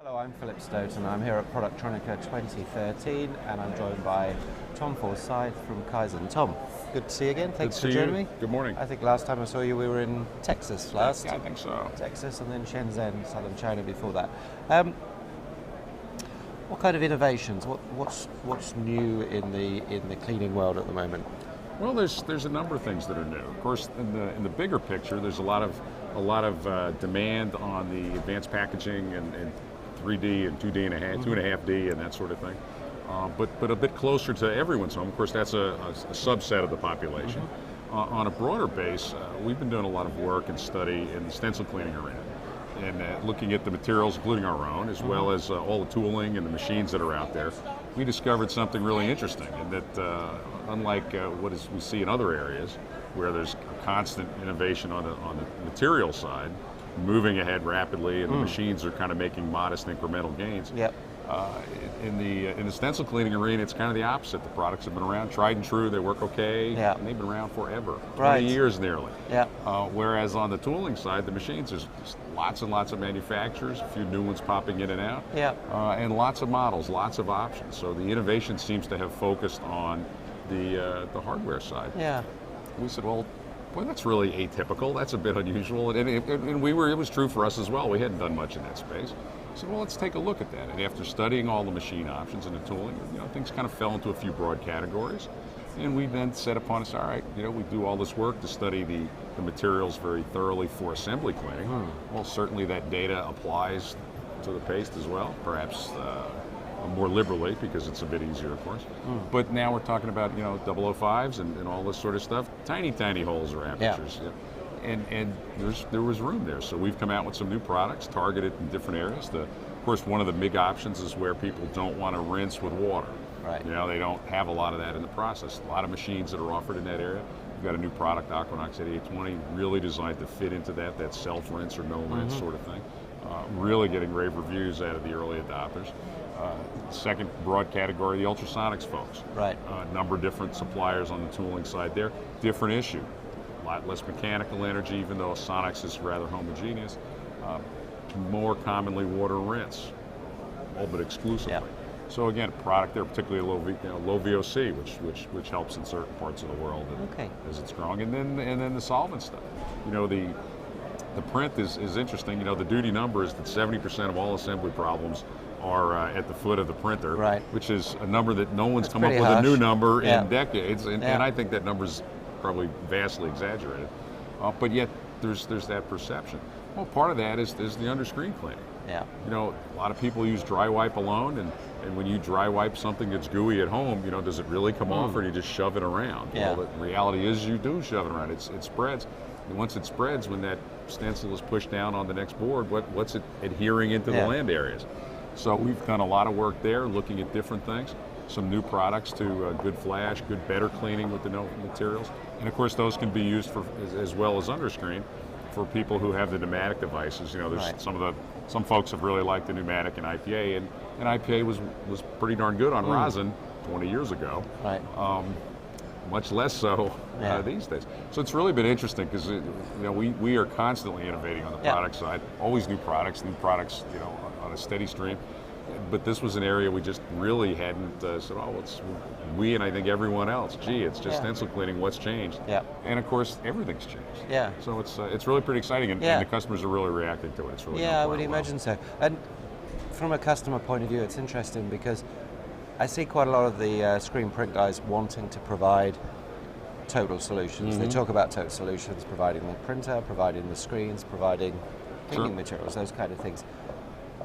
Hello, I'm Philip Stoten. I'm here at Productronica 2013 and I'm joined by Tom Forsythe from Kyzen. Tom, good to see you again. Thanks for joining me. Good morning. I think last time I saw you we were in Texas last. Yeah, I think so. Texas and then Shenzhen, southern China before that. What kind of innovations? What's new in the cleaning world at the moment? Well, there's a number of things that are new. Of course, in the bigger picture, there's a lot of demand on the advanced packaging and 3D and 2D and 2.5D and that sort of thing. But a bit closer to everyone's home. Of course, that's a subset of the population. On a broader base, we've been doing a lot of work and study in the stencil cleaning arena, and looking at the materials, including our own, as well as all the tooling and the machines that are out there. We discovered something really interesting, in that unlike what we see in other areas, where there's constant innovation on the material side, moving ahead rapidly, and the machines are kind of making modest incremental gains. Yep. In the stencil cleaning arena, it's kind of the opposite. The products have been around, tried and true, they work okay, Yeah. and they've been around forever, Right. 20 years nearly. Yeah. Whereas on the tooling side, the machines, there's just lots and lots of manufacturers, a few new ones popping in and out, Yeah. and lots of models, lots of options. So the innovation seems to have focused on the hardware side. Yeah. We said, well, boy, that's really atypical. That's a bit unusual, and it was true for us as well. We hadn't done much in that space. So, well, let's take a look at that. And after studying all the machine options and the tooling, things kind of fell into a few broad categories. And we then set upon us, all right, we do all this work to study the materials very thoroughly for assembly cleaning. Well, certainly that data applies to the paste as well, perhaps more liberally, because it's a bit easier, of course. But now we're talking about 005s and all this sort of stuff, tiny holes or apertures. Yeah. And there was room there, so we've come out with some new products targeted in different areas. Of course, one of the big options is where people don't want to rinse with water. Right. They don't have a lot of that in the process. A lot of machines that are offered in that area. We've got a new product, Aquanox 8820, really designed to fit into that self-rinse or no-rinse sort of thing. Really getting rave reviews out of the early adopters. Second broad category, the ultrasonics folks. Right. A number of different suppliers on the tooling side there. Different issue. A lot less mechanical energy, even though sonics is rather homogeneous. More commonly water rinse, all but exclusively. Yeah. So again, product there, particularly low VOC, which helps in certain parts of the world as it's growing. And then the solvent stuff. The print is interesting. The duty number is that 70% of all assembly problems are at the foot of the printer, Right. which is a number that no one's That's come up pretty with harsh. a new number Yeah. in decades, and I think that number's probably vastly exaggerated. But yet there's that perception. Well, part of that is the underscreen cleaning. Yeah. A lot of people use dry wipe alone, and when you dry wipe something that's gooey at home, does it really come off, or do you just shove it around? Yeah. Well, the reality is you do shove it around. It spreads. And once it spreads, when that stencil is pushed down on the next board, what's it adhering into the land areas? So we've done a lot of work there, looking at different things. Some new products to good flash, better cleaning with the no materials. And of course, those can be used for as well as underscreen for people who have the pneumatic devices. There's Right. some folks have really liked the pneumatic and IPA, and IPA was pretty darn good on rosin 20 years ago. Right. Much less so these days. So it's really been interesting, because we are constantly innovating on the product side. Always new products on a steady stream. But this was an area we just really hadn't said, we and I think everyone else, it's just stencil cleaning, what's changed? Yeah. And of course, everything's changed. Yeah. So it's really pretty exciting, and the customers are really reacting to it. It's really I would imagine so. And from a customer point of view, it's interesting because I see quite a lot of the screen print guys wanting to provide total solutions. They talk about total solutions, providing the printer, providing the screens, providing cleaning materials, those kind of things.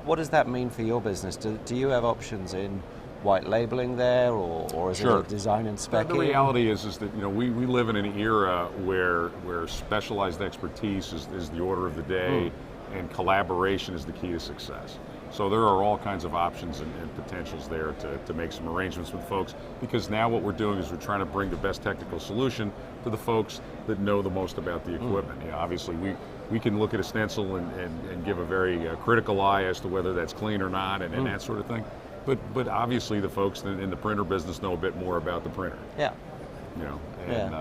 What does that mean for your business? Do you have options in white labeling there, or is it design and spec? The reality is that we live in an era where specialized expertise is the order of the day, and collaboration is the key to success. So there are all kinds of options and potentials there to make some arrangements with folks, because now what we're doing is we're trying to bring the best technical solution to the folks that know the most about the equipment. Obviously we can look at a stencil and give a very critical eye as to whether that's clean or not, and that sort of thing. But obviously the folks in the printer business know a bit more about the printer. Yeah.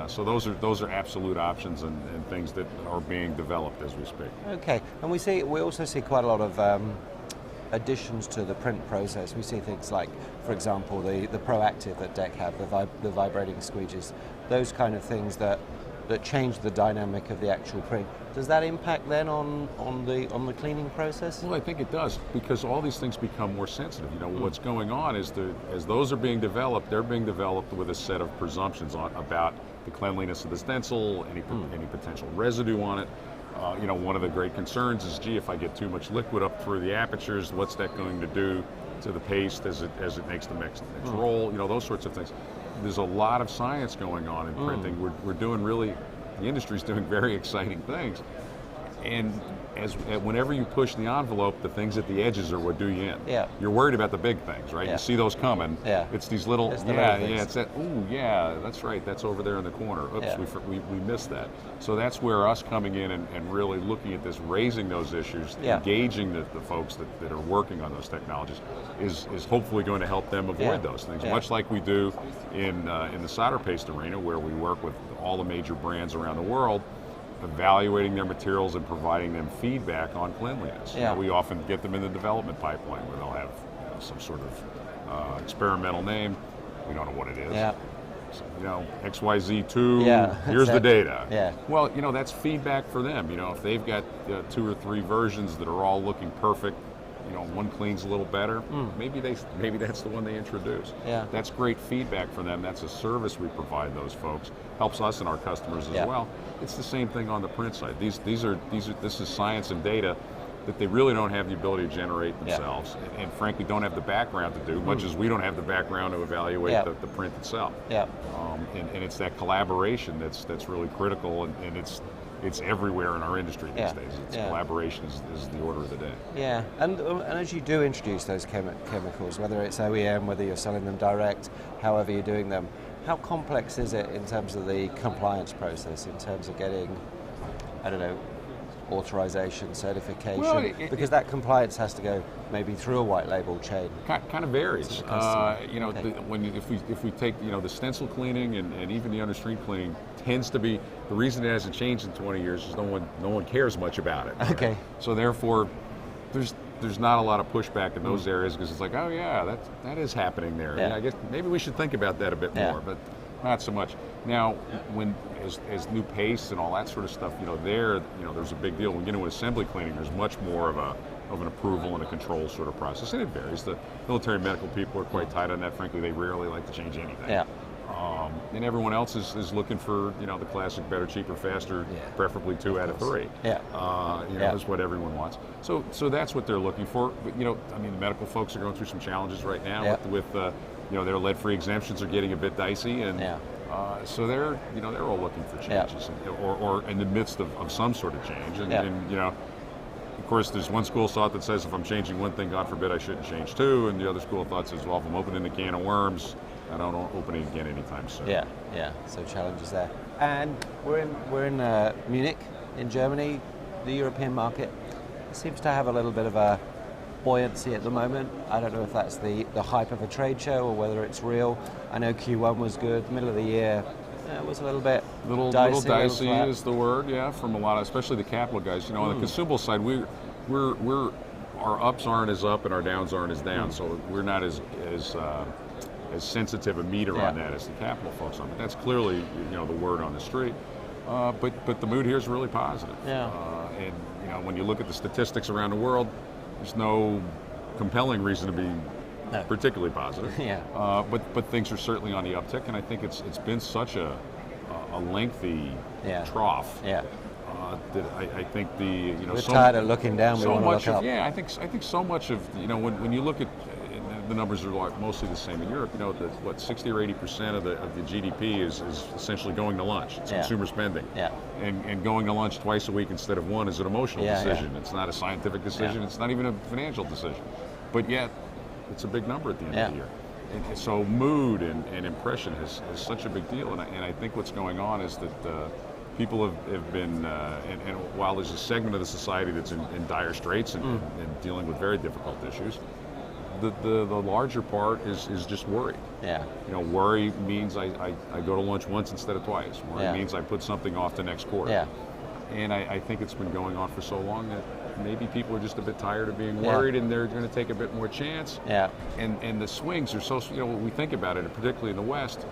So those are absolute options and things that are being developed as we speak. Okay, and we also see quite a lot of additions to the print process. We see things like, for example, the Proactive that DEC have, the vibrating squeegees, those kind of things that change the dynamic of the actual print. Does that impact then on the cleaning process? Well, I think it does, because all these things become more sensitive. What's going on is as those are being developed, they're being developed with a set of presumptions about the cleanliness of the stencil, any potential residue on it. One of the great concerns is, gee, if I get too much liquid up through the apertures, what's that going to do to the paste as it makes the next roll? Those sorts of things. There's a lot of science going on in printing. We're doing the industry's doing very exciting things. And whenever you push the envelope, the things at the edges are what do you in. Yeah. You're worried about the big things, right? Yeah. You see those coming. Yeah. It's these little, it's that, ooh, yeah, that's right, that's over there in the corner. Oops, yeah. we missed that. So that's where us coming in and really looking at this, raising those issues, engaging the folks that are working on those technologies is hopefully going to help them avoid those things, much like we do in the solder paste arena, where we work with all the major brands around the world, evaluating their materials and providing them feedback on cleanliness. Yeah. We often get them in the development pipeline where they'll have some sort of experimental name. We don't know what it is. Yeah. XYZ2, here's the data. Yeah. Well, that's feedback for them. If they've got 2 or 3 versions that are all looking perfect, one cleans a little better, maybe that's the one they introduce. Yeah. That's great feedback for them. That's a service we provide those folks. Helps us and our customers as well. It's the same thing on the print side. This is science and data that they really don't have the ability to generate themselves, and frankly don't have the background to do, much as we don't have the background to evaluate the print itself. Yeah. And it's that collaboration that's really critical, and it's everywhere in our industry these days. Collaboration is the order of the day. Yeah, and as you do introduce those chemicals, whether it's OEM, whether you're selling them direct, however you're doing them, how complex is it in terms of the compliance process, in terms of getting, authorization, certification? Because that compliance has to go maybe through a white label chain. Kind of varies. If we take the stencil cleaning and even the understream cleaning tends to be, the reason it hasn't changed in 20 years is no one cares much about it. Okay. Right? So therefore, there's not a lot of pushback in those areas, because it's like, oh yeah, that is happening there. Yeah. I guess maybe we should think about that a bit more, but not so much. Now, when as new pastes and all that sort of stuff, there's a big deal. When we get into assembly cleaning, there's much more of an approval and a control sort of process, and it varies. The military medical people are quite tight on that. Frankly, they rarely like to change anything. Yeah. And everyone else is looking for the classic better, cheaper, faster, preferably 2 out of 3. Yeah. Is what everyone wants. So that's what they're looking for. But the medical folks are going through some challenges right now with their lead-free exemptions are getting a bit dicey, and so they're all looking for changes, or in the midst of some sort of change, and of course, there's one school of thought that says if I'm changing one thing, God forbid I shouldn't change 2, and the other school of thought says, well, if I'm opening a can of worms, I don't open it again anytime soon. Yeah. So challenges there, and we're in Munich, in Germany. The European market seems to have a little bit of a buoyancy at the moment. I don't know if that's the hype of a trade show or whether it's real. I know Q1 was good. Middle of the year, it was a little bit dicey is the word, from a lot of, especially the capital guys. On the consumable side, we're our ups aren't as up and our downs aren't as down, so we're not as sensitive a meter on that as the capital folks on. But that's clearly the word on the street. But the mood here is really positive. And when you look at the statistics around the world, there's no compelling reason to be particularly positive. But things are certainly on the uptick, and I think it's been such a lengthy trough. That I think we're tired of looking down. We want to look up. I think so much of when you look at the numbers are mostly the same in Europe. 60 or 80% of the GDP is essentially going to lunch. It's consumer spending. And going to lunch twice a week instead of one is an emotional decision. It's not a scientific decision. It's not even a financial decision. But yet, it's a big number at the end of the year. And so mood and impression is such a big deal. And I think what's going on is that people have been, and while there's a segment of the society that's in dire straits and dealing with very difficult issues, the larger part is just worry. Worry means I go to lunch once instead of twice. Worry means I put something off to next quarter. And I think it's been going on for so long that maybe people are just a bit tired of being Yeah. worried, and they're going to take a bit more chance. Yeah. And the swings are so, when we think about it, and particularly in the West,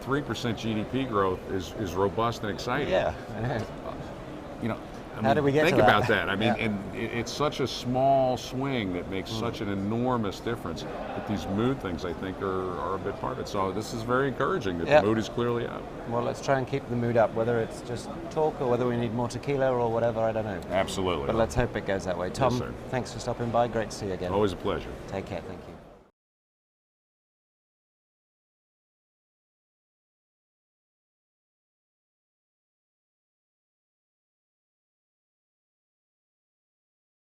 3% GDP growth is robust and exciting. Yeah. I know. How do we get think to that? about that? I mean, Yeah. and it's such a small swing that makes such an enormous difference. But these mood things, I think, are a big part of it. So this is very encouraging that Yeah. the mood is clearly up. Well, let's try and keep the mood up, whether it's just talk or whether we need more tequila or whatever, I don't know. Absolutely. But let's hope it goes that way. Tom, sir. thanks for stopping by. Great to see you again. Always a pleasure. Take care. Thank you.